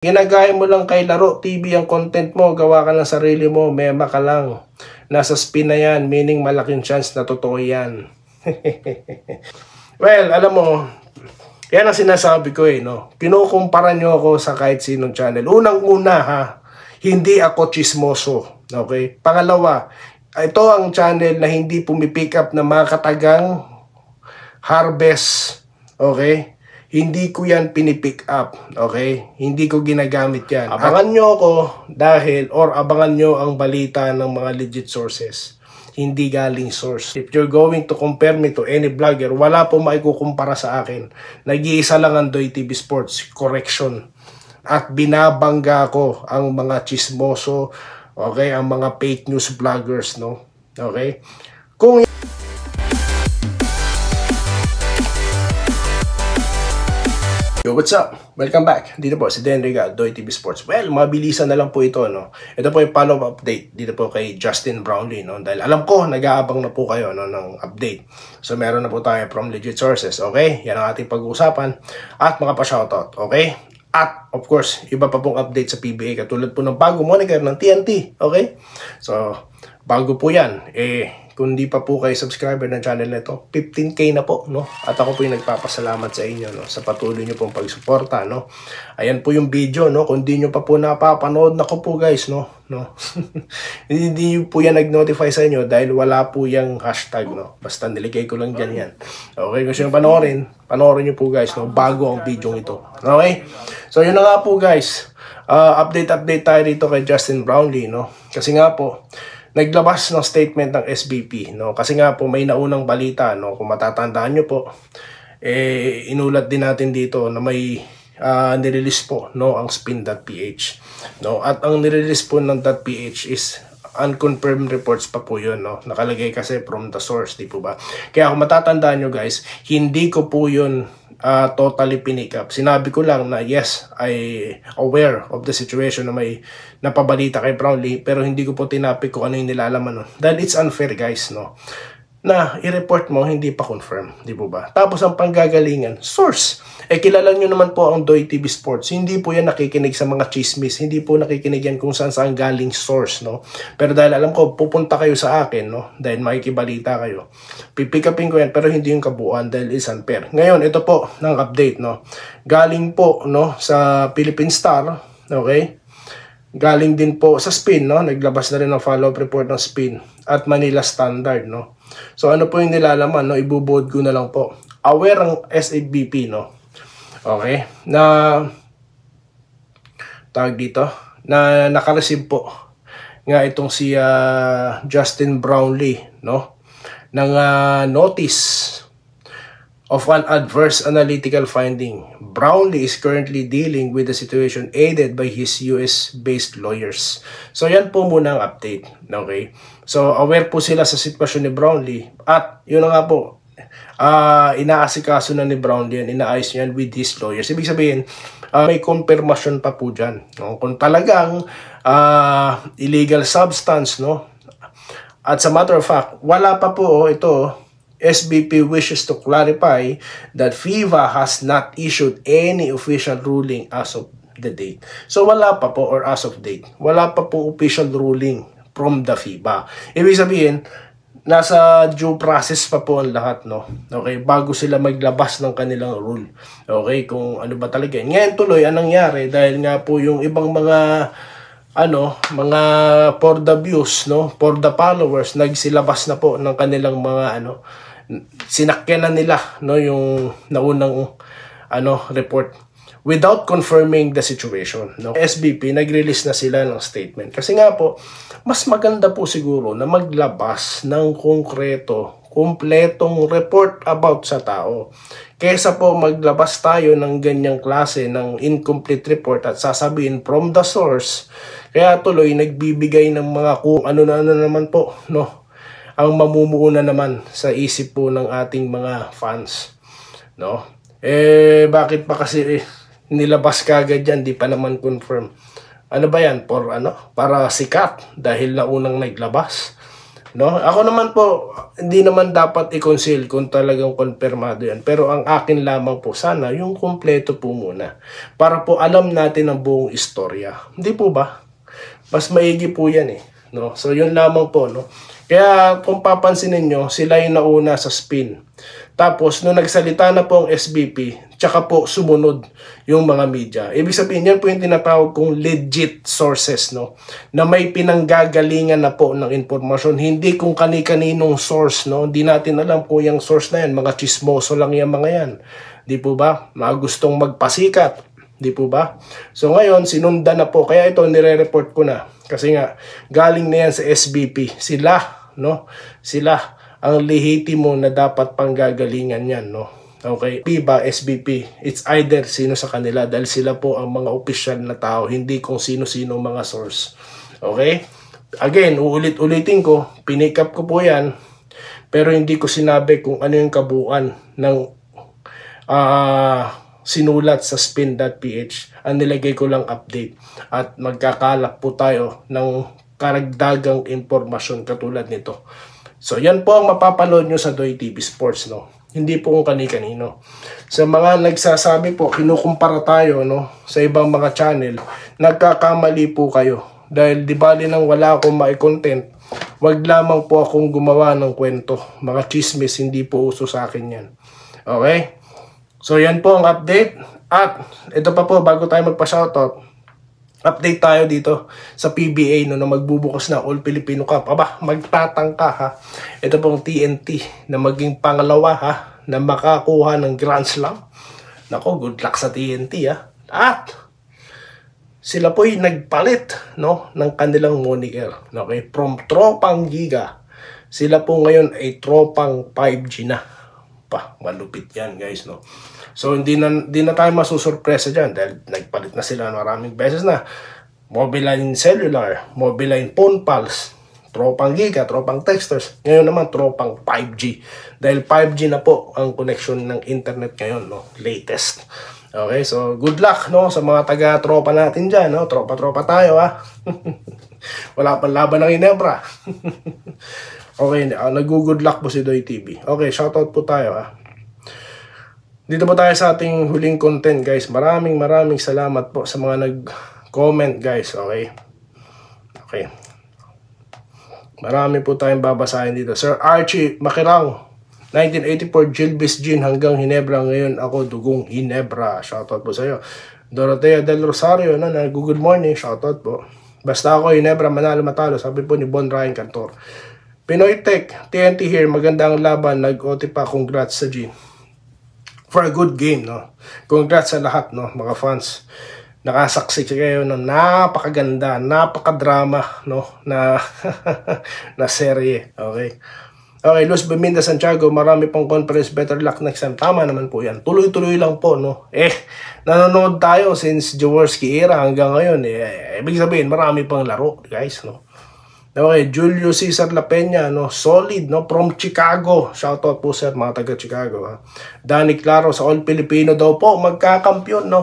Ginagaya mo lang kay Laro TV ang content mo, gawa ka ng sarili mo, mema ka lang. Nasa spin na yan, meaning malaking chance na totoo yan. Well, alam mo, yan ang sinasabi ko no. Kinukumpara nyo ako sa kahit sinong channel. Unang-una ha, hindi ako chismoso. Okay? Pangalawa, ito ang channel na hindi pumipick up na mga katagang harvest. Okay? Hindi ko yan pinipick up, okay? Hindi ko ginagamit yan. Abangan nyo ako abangan nyo ang balita ng mga legit sources. Hindi galing source. If you're going to compare me to any vlogger, wala po maikukumpara sa akin. Nag-iisa lang ang Doy TV Sports, correction. At binabangga ko ang mga chismoso, okay? Ang mga fake news vloggers, no? Okay? Kung Yo, what's up? Welcome back. Dito po si Denriga, Doy TV Sports. Well, mabilisan na lang po ito, no? Ito po yung follow-up update dito po kay Justin Brownlee, no? Dahil alam ko, nag-aabang na po kayo, no, ng update. So, meron na po tayo from legit sources, okay? Yan ang ating pag-uusapan at mga pa-shoutout, okay? At, of course, iba pa pong update sa PBA katulad po ng bago moniker ng TNT, okay? So, bago po yan, kung di pa po kayo subscriber ng channel na ito, 15K na po, no? At ako po yung nagpapasalamat sa inyo, no? Sa patuloy nyo pong pagsuporta, no? Ayan po yung video, no? Kung di nyo pa po napapanood, nako po guys, no? Hindi po yan nag-notify sa inyo dahil wala po yung hashtag, no? Basta niligay ko lang dyan yan. Okay, kung sino panoorin nyo po guys, no? Bago ang video ito. Okay? So, yun na nga po guys. Update tayo dito kay Justin Brownlee, no? Kasi nga po, naglabas ng statement ng SBP, no? Kasi nga po may naunang balita, no? Kung matatandaan nyo po, inulat din natin dito na may nirelease po, no, ang spin.ph, no? At ang nirelease po ng .ph is unconfirmed reports pa po yun, no? Nakalagay kasi from the source, di po ba? Kaya kung matatandaan nyo guys, hindi ko po yun totally pinick up. Sinabi ko lang na yes, I aware of the situation na may napabalita kay Brownlee, pero hindi ko po tinapik kung ano yung nilalaman nun. Dahil it's unfair guys, no? Na i-report mo hindi pa confirm, di po ba? Tapos ang panggagalingan, source. Kilala nyo naman po ang Doy TV Sports. Hindi po yan nakikinig sa mga chismis. Hindi po nakikinig yan kung saan galing source, no? Pero dahil alam ko, pupunta kayo sa akin, no? Dahil makikibalita kayo. Pipick upin ko yan, pero hindi yung kabuuan dahil is unfair. Ngayon, ito po, ng update, no? Galing po, no? Sa Philippine Star, okay? Galing din po sa Spin, no? Naglabas na rin ng follow-up report ng Spin at Manila Standard, no? So, ano po yung nilalaman, no? Ibubuod ko na lang po. Aware ang SABP, no? Okay? Na, tawag dito, na nakareceive po nga itong si Justin Brownlee, no? Ng notice of an adverse analytical finding. Brownlee is currently dealing with the situation aided by his US-based lawyers. So, yan po muna ang update. Okay? So, aware po sila sa sitwasyon ni Brownlee. At, yun na nga po, inaasikaso na ni Brownlee yan, inaayos niyan with his lawyers. Ibig sabihin, may confirmation pa po dyan. No? Kung talagang illegal substance, no? At sa matter of fact, wala pa po ito. SBP wishes to clarify that FIVA has not issued any official ruling as of the date. So wala pa po, or as of date, wala pa po official ruling from the FIVA. Ibig sabihin, nasa due process pa po ang lahat, no? Okay, bago sila maglabas ng kanilang rule. Okay, kung ano ba talaga. Ngayon tuloy, anong nangyari? Dahil nga po yung ibang mga mga for the views, no, for the followers, nagsilabas na po ng kanilang mga sinakyan na nila, no, yung naunang report without confirming the situation, no. SBP nag-release na sila ng statement kasi nga po mas maganda po siguro na maglabas ng kumpletong report about sa tao kaysa po maglabas tayo ng ganyang klase ng incomplete report at sasabihin from the source. Kaya tuloy nagbibigay ng mga kung ano naman po, no, ang mamumuuna naman sa isip po ng ating mga fans, no? Bakit pa kasi nilabas kagad yan, di pa naman confirm? Ano ba yan? Para sikat dahil na unang naglabas? No? Ako naman po, hindi naman dapat i-conceal kung talagang konfirmado yan. Pero ang akin lamang po, sana yung kumpleto po muna. Para po alam natin ang buong istorya. Hindi po ba? Mas maigi po yan eh. No? So yun lamang po. No? Kaya kung papansinin nyo, sila yung nauna sa spin. Tapos, nung nagsalita na po ang SBP, tsaka po sumunod yung mga media. Ibig sabihin, yan po yung tinatawag kong legit sources, no? Na may pinanggagalingan na po ng informasyon. Hindi kung kani-kaninong source, no? Hindi natin alam kung yung source na yan. Mga chismoso lang yung mga yan. Di po ba? Mga gustong magpasikat. Di po ba? So ngayon, sinundan na po. Kaya ito, nire-report ko na. Kasi nga, galing na yan sa SBP. Sila, no? Sila ang lehitimo na dapat panggagalingan yan, no? Okay? PIBA, SBP, it's either sino sa kanila dahil sila po ang mga opisyal na tao, hindi kung sino-sino mga source. Okay? Again, uulit-ulitin ko, pinick up ko po yan, pero hindi ko sinabi kung ano yung kabuuan ng sinulat sa spin.ph. Ang nilagay ko lang update at magkakalap po tayo ng karagdagang impormasyon katulad nito. So, yan po ang mapapanood nyo sa Doy TV Sports, no? Hindi po kung kani-kanino. Sa mga nagsasabi po, kinukumpara tayo, no? Sa ibang mga channel, nagkakamali po kayo. Dahil di bali nang wala akong mai-content, wag lamang po akong gumawa ng kwento. Mga chismis, hindi po uso sa akin yan. Okay? So, yan po ang update. At, ito pa po, bago tayo magpa-shoutout, update tayo dito sa PBA no, na magbubukas na All Filipino Cup. Aba, magtatangka ha. Ito pong TNT na maging pangalawa ha, na makakuha ng Grand Slam. Nako, good luck sa TNT ha. At sila po'y nagpalit no, ng kanilang moniker. Okay? From Tropang Giga, sila po ngayon ay Tropang 5G na. Pa, malupit yan guys, no? So, hindi na tayo masusurpresa dyan dahil nagpalit na sila maraming beses na. Mobiline Cellular, Mobiline Phone Pulse, Tropang Giga, Tropang Texters. Ngayon naman, Tropang 5G. Dahil 5G na po ang connection ng internet ngayon, no? Latest. Okay, so good luck, no? Sa mga taga-tropa natin dyan, no? Tropa-tropa tayo, ha? Wala pang laban ng Ginebra. Okay, nag-good luck po si Doy TV. Okay, shoutout po tayo, ha? Dito po tayo sa ating huling content, guys. Maraming salamat po sa mga nag-comment, guys. Okay? Okay. Marami po tayong babasahin dito. Sir Archie Makirang, 1984 Gilbis Gin hanggang Ginebra. Ngayon ako dugong Ginebra. Shoutout po sa iyo. Dorotea Del Rosario, no? Good morning. Shoutout po. Basta ako Ginebra, manalo matalo. Sabi po ni Bon Ryan Cantor. Pinoy Tech, TNT here. Magandang laban. Nag-OT pa. Congrats sa Gin. For a good game, no? Congrats sa lahat, no? Mga fans. Nakasaksi kayo ng napakaganda, napakadrama, no? Na serye. Okay? Okay, Luz Beminda Santiago, marami pang conference. Better luck next time. Tama naman po yan. Tuloy-tuloy lang po, no? Nanonood tayo since Jaworski era hanggang ngayon. Ibig sabihin, marami pang laro, guys, no? Okay, Julio Cesar La Peña, no? Solid, no? From Chicago. Shoutout po sir, mga taga Chicago, ha? Danny Claro, sa All Filipino daw po, magkakampyon, no?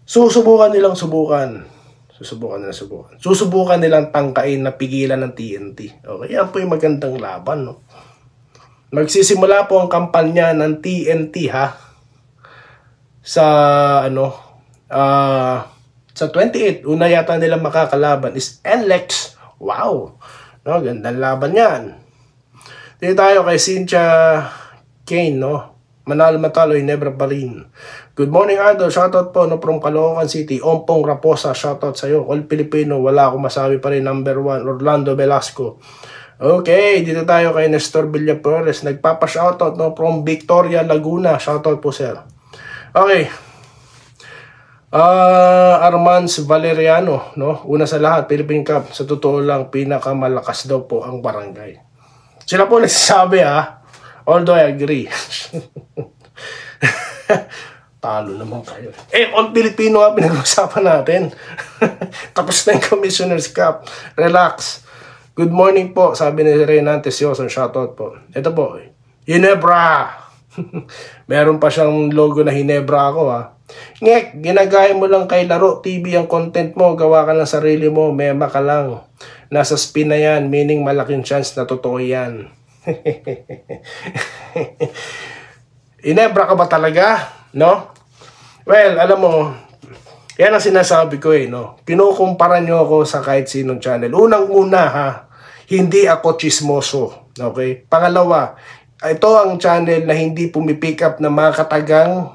Susubukan nilang subukan. Susubukan nilang tangkain na pigilan ng TNT. Okay, yan po yung magandang laban, no? Magsisimula po ang kampanya ng TNT, ha? Sa, sa 28, una yata nilang makakalaban is NLEX. Wow! No, gandang laban yan. Dito tayo kay Cynthia Kane, no? Manalo matalo, Ginebra pa rin. Good morning, Idol. Shoutout po, no, from Caloocan City. Ompong Raposa, shoutout sa'yo. All Filipino, wala akong masabi pa rin. Number 1, Orlando Velasco. Okay, dito tayo kay Nestor Villaflores. Nagpapa-shoutout, no, from Victoria, Laguna. Shoutout po, sir. Okay. Armans Valeriano, no? Una sa lahat, Philippine Cup. Sa totoo lang, pinakamalakas daw po ang barangay. Sila po nagsasabi, ha? Although I agree. Talo naman kayo. All Filipino nga pinag-usapan natin. Tapos na yung Commissioner's Cup. Relax. Good morning po, sabi ni Renantes Yoson. Shoutout po. Ito po, Ginebra. Meron pa siyang logo na Ginebra ako, ha? Ngek, ginagaya mo lang kay Laro TV ang content mo, gawa ka ng sarili mo, mema ka lang. nasa spin na yan, meaning malaking chance na totoo yan. Hinebra ka ba talaga? No? Well, alam mo, yan ang sinasabi ko no? Kinukumpara nyo ako sa kahit sinong channel. Unang-una ha, hindi ako chismoso. Okay? Pangalawa, ito ang channel na hindi pumipick up na mga katagang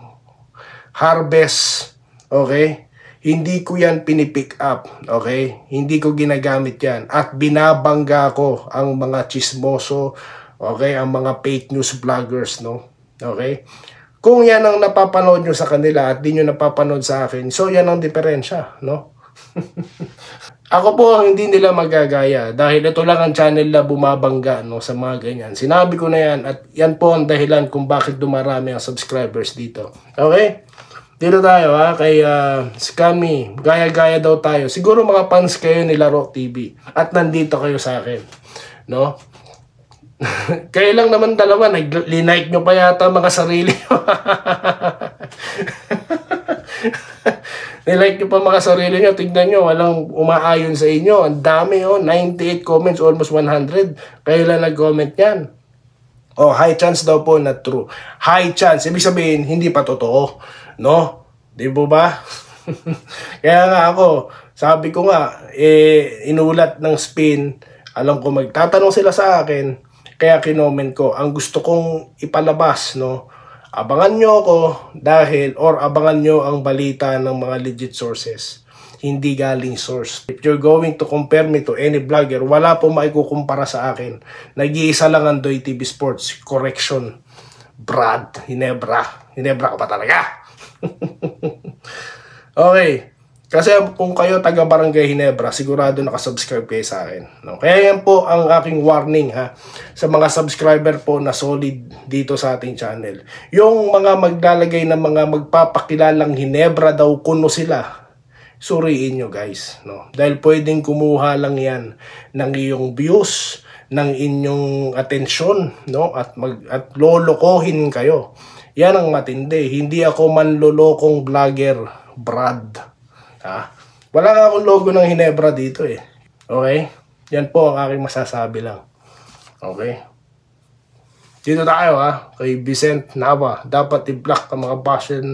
harvest. Okay? Hindi ko yan pinipick up. Okay? Hindi ko ginagamit yan. At binabangga ko ang mga chismoso. Okay? Ang mga fake news vloggers. No? Okay? Kung yan ang napapanood nyo sa kanila at di nyo napapanood sa akin, so yan ang diferensya. No? Ako po hindi nila magagaya dahil ito lang ang channel na bumabangga no, sa mga ganyan. Sinabi ko na yan at yan po ang dahilan kung bakit dumarami ang subscribers dito. Okay? Dito tayo kay Scammy. Gaya-gaya daw tayo. Siguro mga fans kayo ni Laro TV at nandito kayo sa akin. No? Kayo lang naman dalawa, linike nyo pa yata mga sarili nyo. Nilike nyo pa mga sarili nyo, tignan nyo, walang umaayon sa inyo. Ang dami 98 comments, almost 100. Kayo lang nag-comment yan. High chance daw po na true. High chance, ibig sabihin, hindi pa totoo. No? Di ba? Kaya nga ako, sabi ko nga, inulat ng spin, alam ko magtatanong sila sa akin, kaya kinoment ko, ang gusto kong ipalabas, no? Abangan nyo ako abangan nyo ang balita ng mga legit sources. Hindi galing source. If you're going to compare me to any vlogger, wala po maikukumpara sa akin. Nag-iisa lang ang Doy TV Sports. Correction. Brad, Hinebra. Hinebra ka pa talaga. Okay. Kasi kung kayo taga Barangay Hinebra, sigurado nakasubscribe kayo sa akin. No? Kaya yan po ang aking warning sa mga subscriber po na solid dito sa ating channel. Yung mga maglalagay ng mga magpapakilalang Hinebra daw kuno sila, suriin nyo guys. No? Dahil pwedeng kumuha lang yan ng iyong views, ng inyong atensyon, no? at lolokohin kayo. Yan ang matindi. Hindi ako manlolokong vlogger, Brad. Wala nga akong logo ng Hinebra dito Okay? Yan po ang aking masasabi lang. Okay? Dito tayo kay Vicent Nava. Dapat i-block ang mga passion.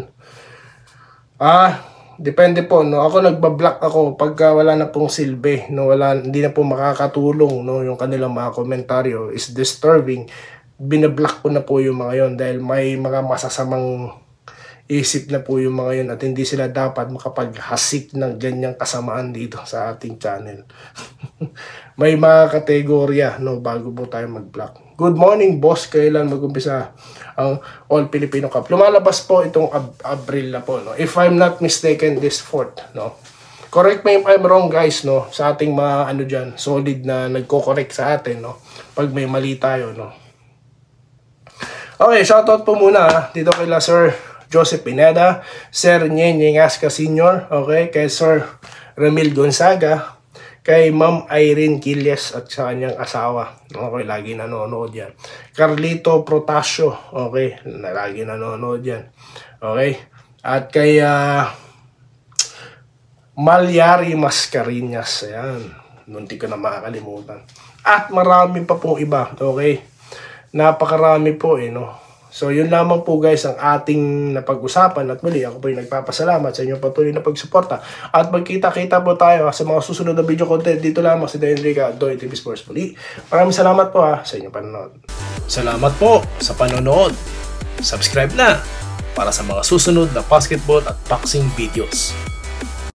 Depende po, no? Ako nagbablock ako pagka wala na pong silbi, no? Hindi na po makakatulong, no? Yung kanilang mga komentaryo is disturbing. Binablock ko na po yung mga yon dahil may mga masasamang isip na po yung mga yun at hindi sila dapat makapaghasik ng ganyang kasamaan dito sa ating channel. May mga kategorya, no, bago po tayo mag-block. Good morning, boss. Kailan mag-umpisa ang All Filipino Cup? Lumalabas po itong Abril na po, no. If I'm not mistaken, this 4th, no. Correct me if I'm wrong, guys, no. Sa ating mga dyan, solid na nagko-correct sa atin, no. Pag may mali tayo, no. Okay, shoutout po muna dito kay Sir Joseph Pineda, Sir Nyenyeng Asca Sr., okay, kay Sir Ramil Gonzaga, kay Ma'am Irene Quilles at sa kanyang asawa. Okay, lagi nanonood yan. Carlito Protasio, okay, lagi nanonood yan. Okay, at kay Malyari Mascarinas, ayan, munti ko na makakalimutan. At marami pa pong iba, okay, napakarami po no. So, yun lamang po guys ang ating napag-usapan at muli ako po yung nagpapasalamat sa inyong patuloy na pagsuporta at magkita-kita po tayo sa mga susunod na video content dito lamang si Denrica Doy TV Sports muli. Maraming salamat po sa inyong panonood. Salamat po sa panonood. Subscribe na para sa mga susunod na basketball at boxing videos.